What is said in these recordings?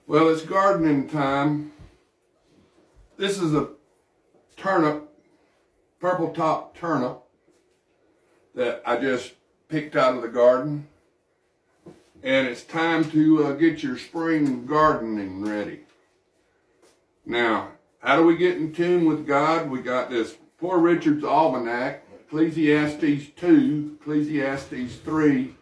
Well, it's gardening time. This is a turnip, purple top turnip that I just picked out of the garden. And it's time to get your spring gardening ready. Now, how do we get in tune with God? We got this Poor Richard's Almanac, Ecclesiastes 2, Ecclesiastes 3.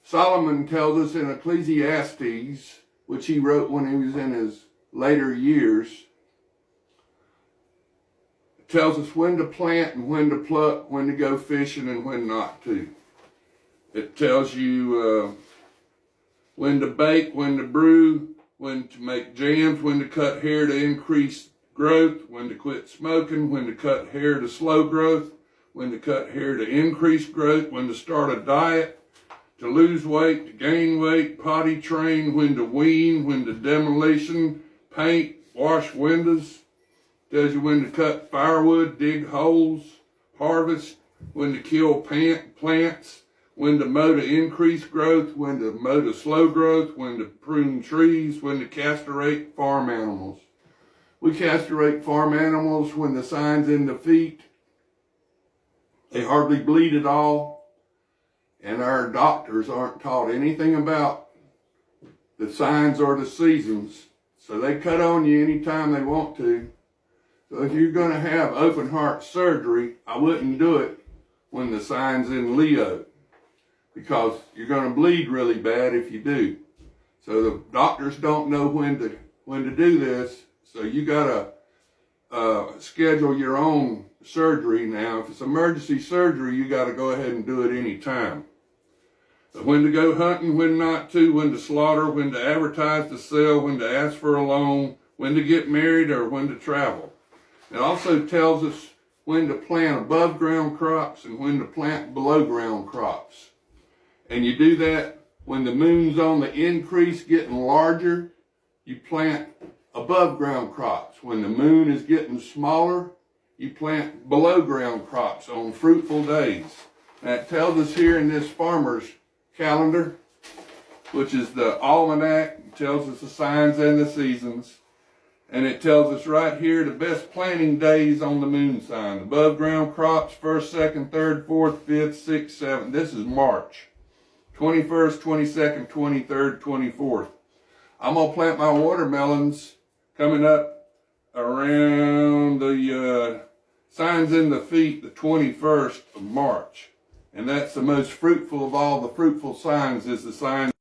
Solomon tells us in Ecclesiastes, which he wrote when he was in his later years, it tells us when to plant and when to pluck, when to go fishing and when not to. It tells you when to bake, when to brew, when to make jams, when to cut hair to increase growth, when to quit smoking, when to cut hair to slow growth, when to cut hair to increase growth, when to start a diet, to lose weight, to gain weight, potty train, when to wean, when to demolition, paint, wash windows. Tells you when to cut firewood, dig holes, harvest, when to kill plants, when to mow to increase growth, when to mow to slow growth, when to prune trees, when to castrate farm animals. We castrate farm animals when the sign's in the feet. They hardly bleed at all. And our doctors aren't taught anything about the signs or the seasons. So they cut on you anytime they want to. So if you're going to have open heart surgery, I wouldn't do it when the sign's in Leo, because you're going to bleed really bad if you do. So the doctors don't know when to do this. So you got to schedule your own surgery now. If it's emergency surgery, you got to go ahead and do it anytime. But when to go hunting, when not to, when to slaughter, when to advertise to sell, when to ask for a loan, when to get married, or when to travel. It also tells us when to plant above ground crops and when to plant below ground crops. And you do that when the moon's on the increase, getting larger, you plant above ground crops. When the moon is getting smaller, you plant below ground crops on fruitful days. And it tells us here in this farmer's calendar, which is the almanac. It tells us the signs and the seasons. And it tells us right here the best planting days on the moon sign. Above ground crops, 1st, 2nd, 3rd, 4th, 5th, 6th, 7th. This is March. 21st, 22nd, 23rd, 24th. I'm going to plant my watermelons coming up around the signs in the feet, the 21st of March. And that's the most fruitful of all the fruitful signs, is the sign